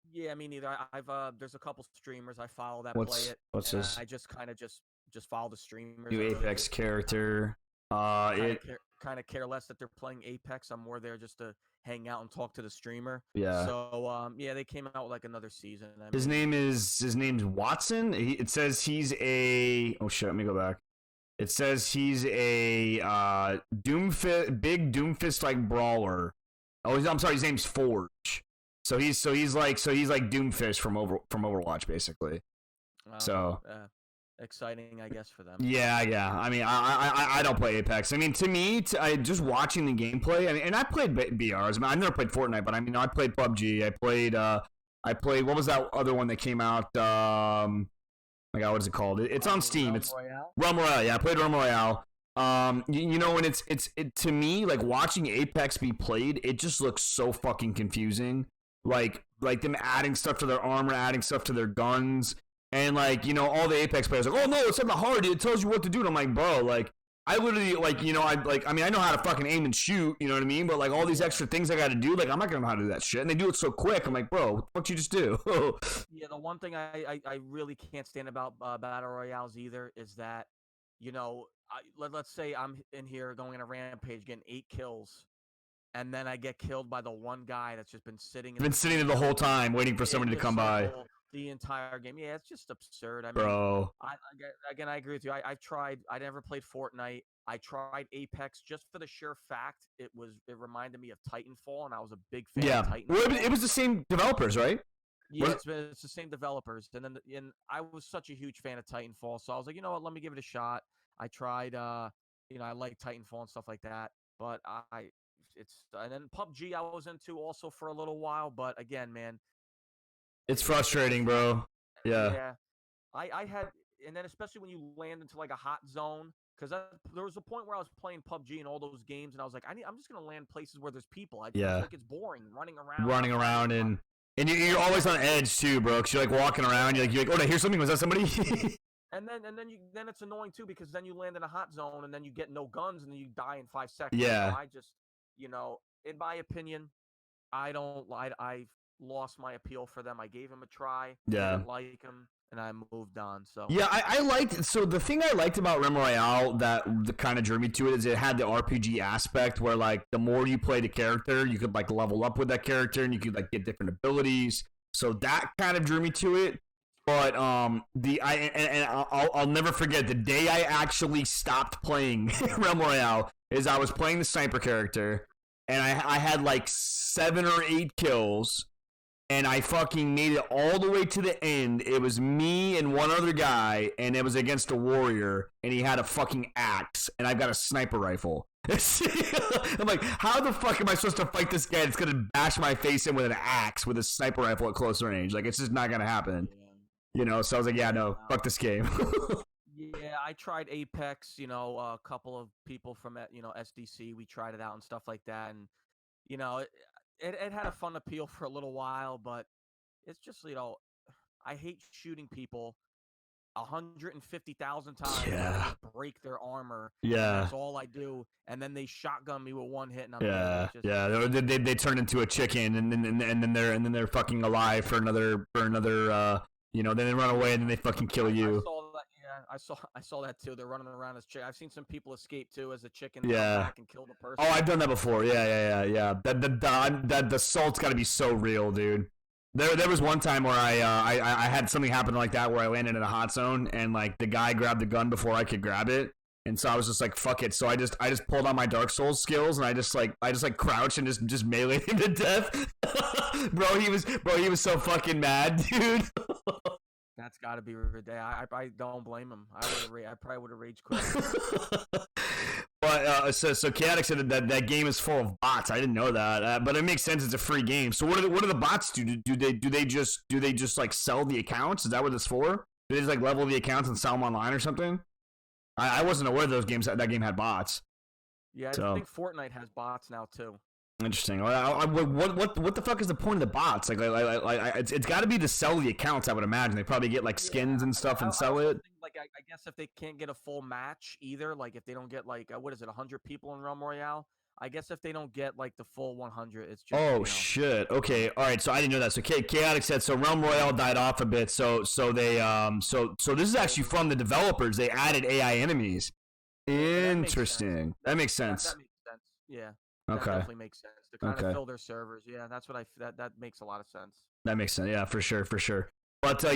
Yeah, me neither. I've there's a couple streamers I follow that play it. What's this? I just kind of just follow the streamers. New Apex character. Kind of care less that they're playing Apex. I'm more there just to hang out and talk to the streamer. Yeah. So they came out with like another season. His name's Watson. It says he's a. Oh shit! Let me go back. It says he's a big Doomfist like brawler. Oh, I'm sorry. His name's Forge. So he's like Doomfist from Overwatch, basically. Exciting, I guess, for them. Yeah. I mean, I don't play Apex. I mean, to me, just watching the gameplay. I mean, and I played BRs. I mean, I've never played Fortnite, but I mean, I played PUBG. I played. What was that other one that came out? My God, what is it called? It's on Steam. It's Realm Royale. Yeah, I played Realm Royale. And it's to me, like watching Apex be played, it just looks so fucking confusing. Like them adding stuff to their armor, adding stuff to their guns, and all the Apex players are like, oh no, it's not hard. It tells you what to do. And I'm like, bro, like I literally I know how to fucking aim and shoot, you know what I mean? But like all these extra things I got to do, like I'm not gonna know how to do that shit. And they do it so quick. I'm like, bro, what the fuck you just do? Yeah, the one thing I really can't stand about battle royales either is that let's say I'm in here going in a rampage, getting 8 kills. And then I get killed by the one guy that's just been sitting there the whole time waiting for somebody to come by. The entire game. Yeah, it's just absurd. I mean, bro. I agree with you. I've tried. I never played Fortnite. I tried Apex just for the sheer fact it reminded me of Titanfall, and I was a big fan of Titanfall. Well, it was the same developers, right? Yeah, it's the same developers. And I was such a huge fan of Titanfall, so I was like, you know what, let me give it a shot. I tried, I like Titanfall and stuff like that, but and then PUBG I was into also for a little while, but again, man, it's frustrating, bro. Yeah. Yeah. I had, and then especially when you land into like a hot zone, because there was a point where I was playing PUBG and all those games, and I was like, I'm just gonna land places where there's people. I feel like it's boring running around, and you're always on edge too, bro. Because you're like walking around, you're like, oh, did I hear something? Was that somebody? And then it's annoying too because then you land in a hot zone and then you get no guns and then you die in 5 seconds. Yeah. So I just, in my opinion, I've lost my appeal for them. I gave him a try. Yeah. I didn't like him, and I moved on. So yeah, I liked. So the thing I liked about Realm Royale that kind of drew me to it is it had the RPG aspect where like the more you played a character, you could like level up with that character and you could like get different abilities. So that kind of drew me to it. But I'll never forget the day I actually stopped playing Realm Royale is I was playing the sniper character and I had like 7 or 8 kills and I fucking made it all the way to the end. It was me and one other guy and it was against a warrior and he had a fucking axe and I've got a sniper rifle. I'm like, how the fuck am I supposed to fight this guy that's gonna bash my face in with an axe with a sniper rifle at close range? Like, it's just not gonna happen. You know, so I was like, yeah, no, fuck this game. Yeah, I tried Apex. A couple of people from SDC. We tried it out and stuff like that, and it had a fun appeal for a little while, but it's just I hate shooting people 150,000 times and then Yeah. just break their armor. And Yeah. that's all I do. And then they shotgun me with one hit, and I'm Yeah, dead. yeah. They turn into a chicken, and then they're fucking alive for another then they run away and then they fucking kill you. I saw that. Yeah, I saw that too. They're running around as chicken. I've seen some people escape too as a chicken. Come back and kill the person. Oh, I've done that before. Yeah. The salt's got to be so real, dude. There was one time where I had something happen like that where I landed in a hot zone and like the guy grabbed the gun before I could grab it. And so I was just like, fuck it. So I just pulled on my Dark Souls skills and I just crouched and just meleeed him to death. He was so fucking mad, dude. That's got to be ridiculous. I don't blame him. I probably would have rage quit. But so Chaotic said that game is full of bots. I didn't know that, but it makes sense. It's a free game. So what do the bots do? Do they just like sell the accounts? Is that what it's for? Do they just like level the accounts and sell them online or something? I wasn't aware that game had bots. Yeah, I think Fortnite has bots now too. Interesting. What the fuck is the point of the bots? It's got to be to sell the accounts. I would imagine they probably get like skins and stuff and sell it. I guess if they can't get a full match either, like if they don't get like 100 people in Realm Royale. I guess if they don't get like the full 100, it's just. Shit. Okay. All right. So I didn't know that. So Chaotic said so. Realm Royale died off a bit. So they so this is actually from the developers. They added AI enemies. Interesting. That makes sense. That makes sense. Yeah. Okay. That definitely makes sense to kind of fill their servers. Yeah, that's what that makes a lot of sense. That makes sense. Yeah, for sure. But so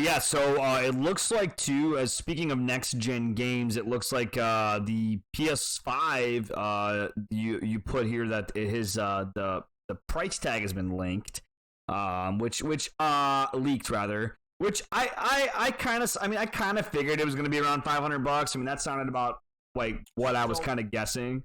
it looks like too. As speaking of next gen games, it looks like the PS5. You put here that the price tag has been linked, which leaked rather. Which I kind of figured it was going to be around $500. I mean, that sounded about like what I was kind of guessing.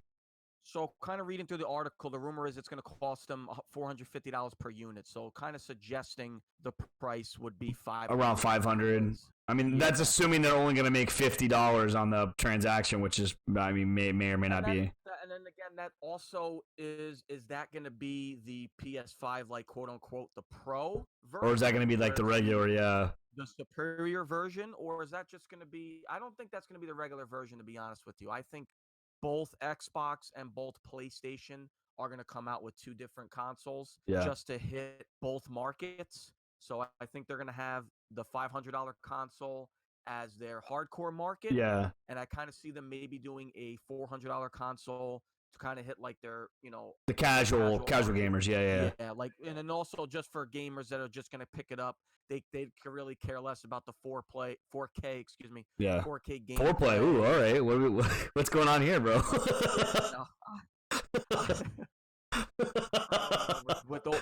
So kind of reading through the article, the rumor is it's going to cost them $450 per unit. So kind of suggesting the price would be around 500. I mean, that's assuming they're only going to make $50 on the transaction, which is, I mean, may or may not be. And then again, that also is that going to be the PS5, like quote unquote, the Pro version? Or is that going to be like the regular, the superior version? Or is that just going to be, I don't think that's going to be the regular version, to be honest with you. I think both Xbox and both PlayStation are going to come out with two different consoles just to hit both markets. So I think they're going to have the $500 console as their hardcore market. Yeah. And I kind of see them maybe doing a $400 console to kind of hit like their, the casual gamers. Yeah. Yeah. Like, and then also just for gamers that are just going to pick it up. They could really care less about the 4K, Yeah. 4K game. 4Play. Ooh, all right. What's going on here, bro?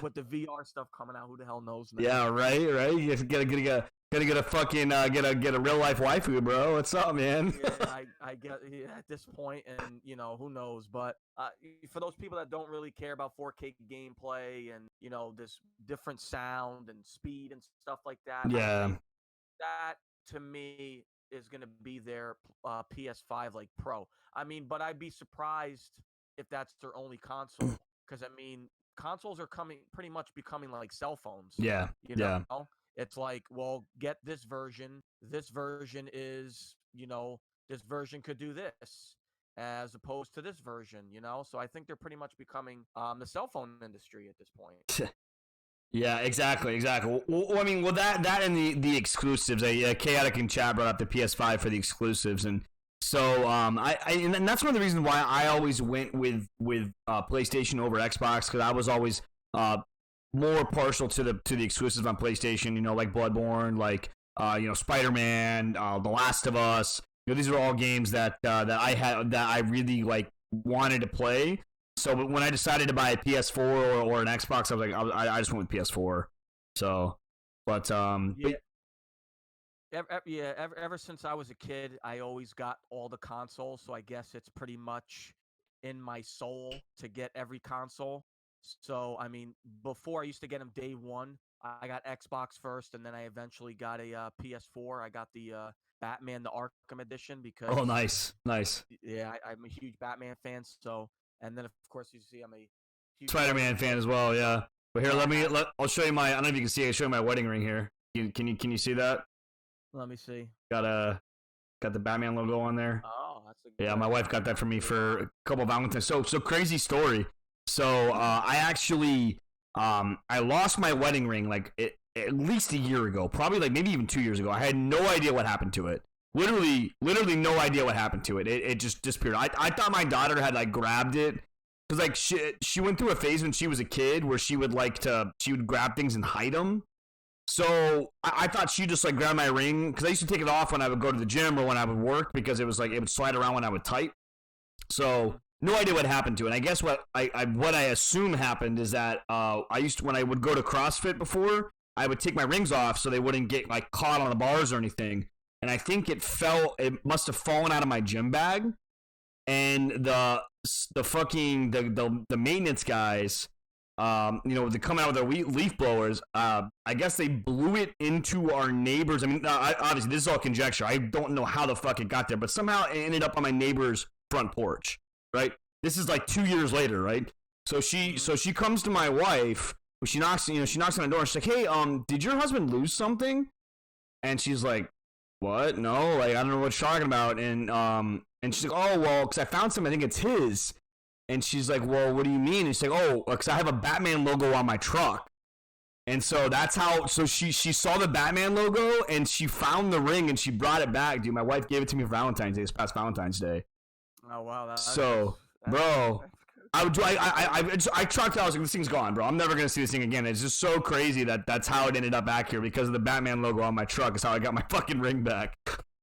with the VR stuff coming out, who the hell knows? Man? Yeah, right. You gotta get a fucking get a real life waifu, bro. What's up, man? I get at this point, and who knows? But for those people that don't really care about 4K gameplay and this different sound and speed and stuff like that, that to me is going to be their PS5 like Pro. I mean, but I'd be surprised if that's their only console, because I mean, consoles are pretty much becoming like cell phones. Yeah. It's like, well, get this version. This version is, this version could do this as opposed to this version, So I think they're pretty much becoming the cell phone industry at this point. Yeah, exactly. Well, I mean, that and the exclusives. Chaotic and Chad brought up the PS5 for the exclusives, and so and that's one of the reasons why I always went with PlayStation over Xbox, because I was always more partial to the exclusives on PlayStation. Like Bloodborne, like Spider-Man, The Last of Us. These are all games that I really like wanted to play. So when I decided to buy a PS4 or an Xbox, I was like, I just went with PS4. So, but ever since I was a kid, I always got all the consoles. So I guess it's pretty much in my soul to get every console. So I mean, before I used to get them day one. I got Xbox first, and then I eventually got a PS4. I got the Batman the Arkham Edition Oh, because nice, nice. yeah, I'm a huge Batman fan. So, and then of course you see I'm a huge Spider-Man fan as well. Yeah. But here, Yeah, I'll show you my. I don't know if you can see. I show you my wedding ring here. Can you see that? let me see. Got the Batman logo on there. Oh, that's a Yeah, good. my wife got that for me for a couple of Valentine's. So crazy story. So I actually I lost my wedding ring like at least a year ago, probably like maybe even 2 years ago. I had no idea what happened to it. Literally no idea what happened to it. It just disappeared. I thought my daughter had like grabbed it because like she went through a phase when she was a kid where she would grab things and hide them. So I thought she just like grabbed my ring because I used to take it off when I would go to the gym or when I would work because it was like it would slide around when I would type. So no idea what happened to it. I guess what I assume happened is that when I would go to CrossFit before, I would take my rings off so they wouldn't get like caught on the bars or anything. And I think it must have fallen out of my gym bag. And the maintenance guys, they come out with their leaf blowers. I guess they blew it into our neighbors. I mean, obviously this is all conjecture. I don't know how the fuck it got there, but somehow it ended up on my neighbor's front porch. Right? This is like 2 years later, right? So she comes to my wife. She knocks on the door. And she's like, "Hey, did your husband lose something?" And she's like, "What? No, like I don't know what you're talking about." And she's like, "Oh, well, because I found something. I think it's his." And she's like, "Well, what do you mean?" And she's like, "Oh, because I have a Batman logo on my truck." And so that's how. So she saw the Batman logo and she found the ring and she brought it back. Dude, my wife gave it to me for Valentine's Day. This past Valentine's Day. Oh wow, Bro, I trucked out. I was like, this thing's gone, bro. I'm never gonna see this thing again. It's just so crazy that's how it ended up back here because of the Batman logo on my truck. Is how I got my fucking ring back.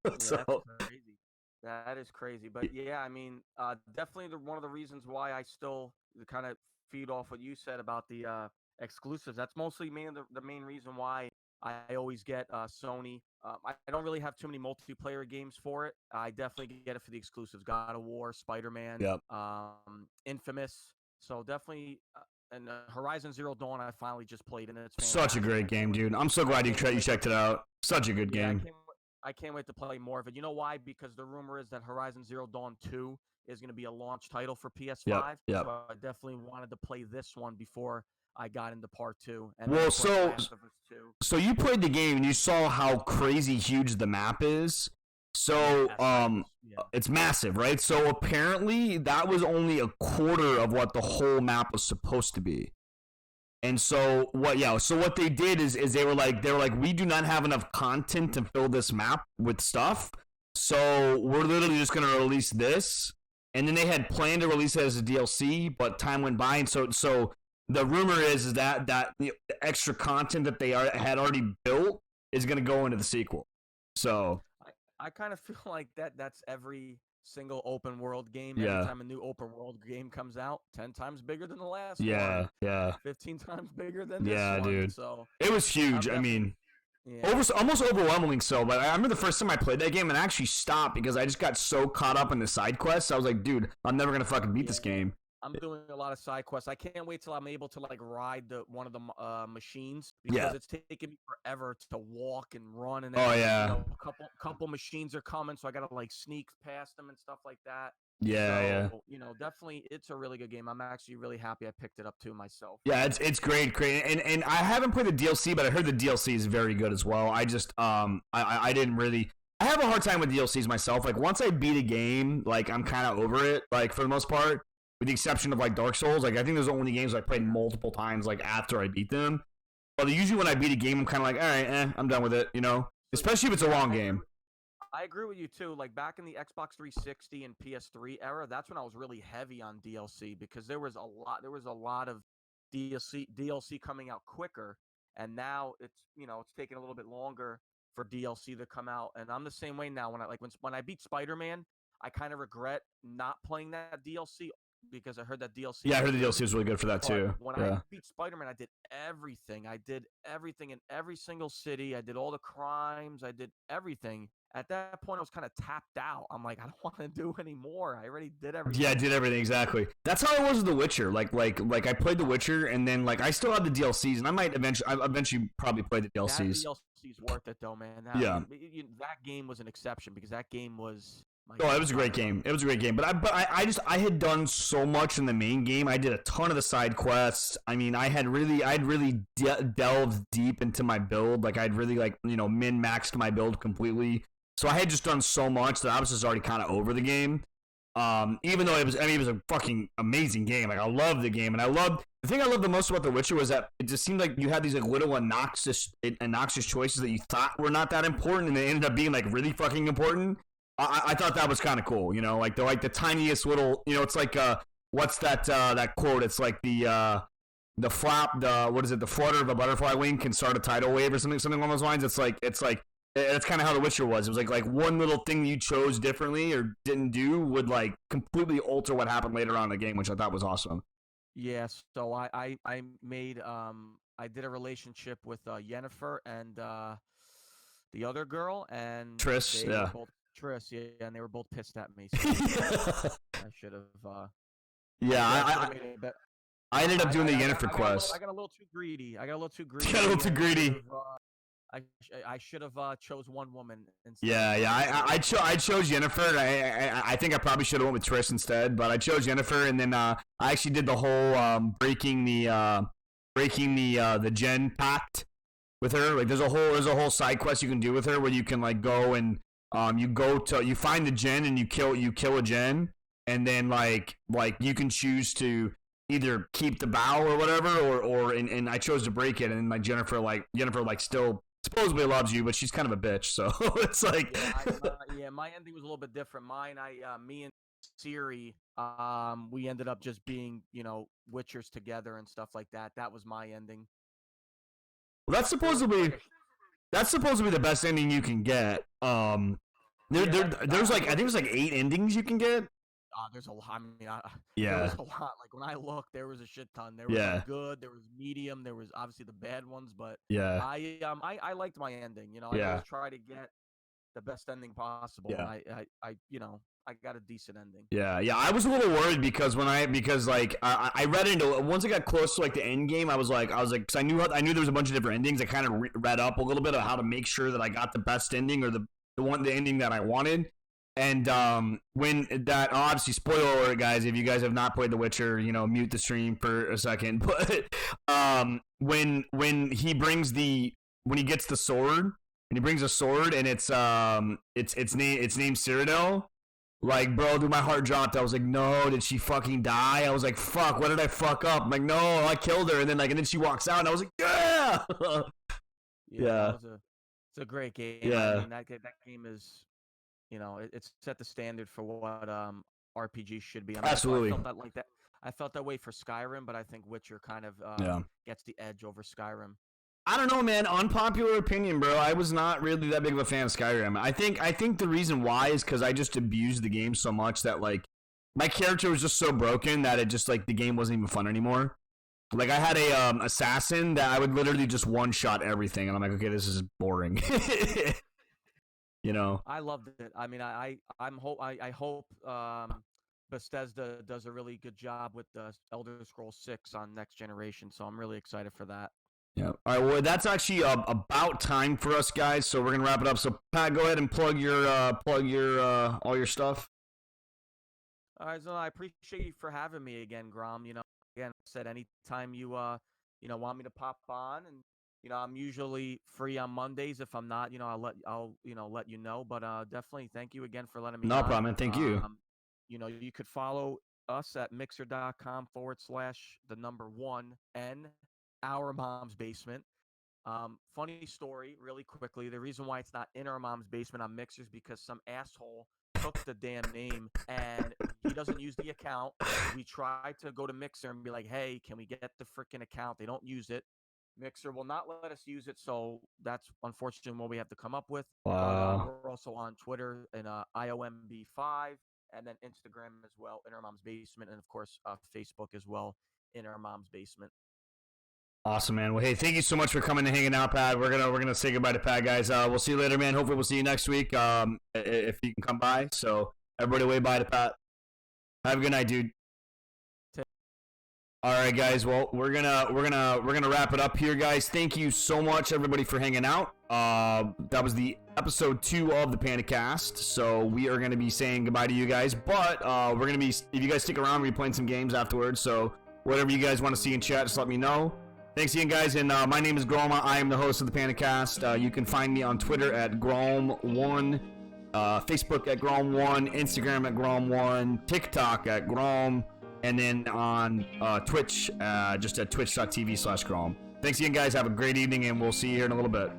that's crazy. That is crazy. But yeah, I mean, definitely one of the reasons why I still kind of feed off what you said about the exclusives. That's mostly the main reason why I always get Sony. I don't really have too many multiplayer games for it. I definitely get it for the exclusives: God of War, Spider-Man, Yep. Infamous. So definitely, and Horizon Zero Dawn. I finally just played, and it's such a great game, dude. I'm so glad you checked it out. Such a good game. I can't wait to play more of it. You know why? Because the rumor is that Horizon Zero Dawn 2 is going to be a launch title for PS5. Yep. So I definitely wanted to play this one before I got into part 2. And well, so you played the game and you saw how crazy huge the map is. So it's massive, right? So apparently that was only a quarter of what the whole map was supposed to be. And so what they did is they were like we do not have enough content to fill this map with stuff. So we're literally just going to release this. And then they had planned to release it as a DLC, but time went by and so the rumor is that the extra content that they had already built is going to go into the sequel. So I kind of feel like that's every single open world game. Yeah. Every time a new open world game comes out, 10 times bigger than the last one. Yeah. 15 times bigger than this one. Dude. So it was huge. I mean, almost overwhelmingly so. But I remember the first time I played that game and I actually stopped because I just got so caught up in the side quests. I was like, dude, I'm never gonna fucking beat this game. I'm doing a lot of side quests. I can't wait till I'm able to like ride one of the machines because it's taking me forever to walk and run. And then, a couple machines are coming, so I gotta like sneak past them and stuff like that. So, definitely, it's a really good game. I'm actually really happy I picked it up too myself. Yeah, it's great, and I haven't played the DLC, but I heard the DLC is very good as well. I just I didn't really. I have a hard time with DLCs myself. Like once I beat a game, like I'm kind of over it. Like for the most part. With the exception of like Dark Souls, like I think those are only games I played multiple times like after I beat them. But usually when I beat a game, I'm kind of like, all right, I'm done with it, especially if it's a long game. I agree with you too. Like back in the Xbox 360 and PS3 era, that's when I was really heavy on DLC because there was a lot of DLC coming out quicker, and now it's taking a little bit longer for DLC to come out. And I'm the same way now. When I beat Spider-Man, I kind of regret not playing that DLC. Because I heard that DLC. Yeah, I heard the DLC was really good for that too. When I beat Spider-Man, I did everything. I did everything in every single city. I did all the crimes. I did everything. at that point I was kind of tapped out. I'm like, I don't want to do anymore. I already did Yeah, I everything. did everything exactly. That's how it was with The Witcher. Like I played The Witcher, and then like I still have the DLCs, and I eventually probably play the That DLCs. DLC is worth it though, man. Yeah. That game was an exception because that game was my Oh, it God, was a fire great and brimstone. game. It was a great game. I just I had done so much in the main game. I did a ton of the side quests. I mean, I'd really delved deep into my build. Like I'd really like min maxed my build completely. So I had just done so much that I was just already kind of over the game. Even though it was a fucking amazing game. Like I loved the game, and the thing I loved the most about The Witcher was that it just seemed like you had these like little obnoxious choices that you thought were not that important, and they ended up being like really fucking important. I thought that was kind of cool. Like the tiniest little. It's like what's that quote? It's like the flap, what is it? The flutter of a butterfly wing can start a tidal wave or something along those lines. It's kind of how The Witcher was. It was like one little thing you chose differently or didn't do would like completely alter what happened later on in the game, which I thought was awesome. Yeah, so I made I did a relationship with Yennefer and the other girl, and Triss, they were yeah. both Triss, yeah, and they were both pissed at me. So I should have. Yeah, I should have made it better. I ended up doing the I Yennefer got a little, quest. I got a little too greedy. I got a little too Got a little greedy, too and greedy. I should have chose one woman instead of Yeah. I chose Yennefer. I think I probably should have went with Triss instead, but I chose Yennefer, and then I actually did the whole breaking the Gen pact with her. Like there's a whole side quest you can do with her where you can like go and you find the Gen and you kill a Gen, and then like you can choose to either keep the bow or whatever, and I chose to break it, and like Jennifer like still supposedly loves you, but she's kind of a bitch. So it's like, yeah, my ending was a little bit different. Mine, me and Siri, we ended up just being, Witchers together and stuff like that. That was my ending. well, There was like that's supposed to be the best ending you can get. yeah, There's like I think there's like 8 endings you can get. there's a lot. I mean, there Yeah, was a lot. Like when I looked, there was a shit ton. There was yeah, like good, there was medium, there was obviously the bad ones, but yeah, I liked my ending. I yeah, always try to get the best ending possible, and yeah. I got a decent ending. Yeah. I was a little worried because because like I read into it once I got close to like the end game. I was like, because I knew there was a bunch of different endings. I kind of read up a little bit of how to make sure that I got the best ending or the ending that I wanted. And when that obviously spoiler alert, guys, if you guys have not played The Witcher, mute the stream for a second. But when he gets the sword and he brings a sword and it's named Cyrodiil. Like, bro, dude, my heart dropped. I was like, no, did she fucking die? I was like, fuck, what did I fuck up? I'm like, no, I killed her. And then she walks out, and I was like, yeah, Yeah, yeah, it's a great game. I yeah, mean, that game is, it's set the standard for what RPG should be. I mean, I absolutely, felt that like that. I felt that way for Skyrim, but I think Witcher kind of yeah. gets the edge over Skyrim. I don't know, man. Unpopular opinion, bro. I was not really that big of a fan of Skyrim. I think the reason why is because I just abused the game so much that like my character was just so broken that it just like the game wasn't even fun anymore. Like I had a assassin that I would literally just one shot everything, and I'm like, okay, this is boring. you know? I loved it. I mean, I hope Bethesda does a really good job with the Elder Scrolls 6 on next generation. So I'm really excited for that. Yeah. All right. Well, that's actually about time for us, guys. So we're gonna wrap it up. So Pat, go ahead and plug your all your stuff. All right, so I appreciate you for having me again, Grom. Again, I said anytime you want me to pop on, and I'm usually free on Mondays. If I'm not, I'll let you know. But definitely thank you again for letting me No on. problem, man. Thank you. You could follow us at mixer.com/, the number 1N, Our Mom's Basement. Funny story, really quickly. The reason why it's not in Our Mom's Basement on Mixers because some asshole took the damn name and he doesn't use the account. We tried to go to Mixer and be like, hey, can we get the freaking account? They don't use it. Mixer will not let us use it, so that's unfortunately what we have to come up with. But Wow. we're also on Twitter and IOMB5, and then Instagram as well, in Our Mom's Basement, and of course Facebook as well, in Our Mom's Basement. Awesome, man. Well, hey, thank you so much for coming and hanging out, Pat. We're gonna say goodbye to Pat, guys. We'll see you later, man. Hopefully, we'll see you next week. If you can come by. So everybody, wave bye to Pat. Have a good night, dude. All right, guys. Well, we're gonna wrap it up here, guys. Thank you so much, everybody, for hanging out. That was the episode 2 of the Pandacast. So we are gonna be saying goodbye to you guys, but we're gonna be, if you guys stick around, we're playing some games afterwards. So whatever you guys want to see in chat, just let me know. Thanks again, guys. And my name is Groma. I am the host of the Pandacast. You can find me on Twitter at Grom1, Facebook at Grom1, Instagram at Grom1, TikTok at Grom. And then on Twitch, just at twitch.tv/Grom. Thanks again, guys. Have a great evening, and we'll see you here in a little bit.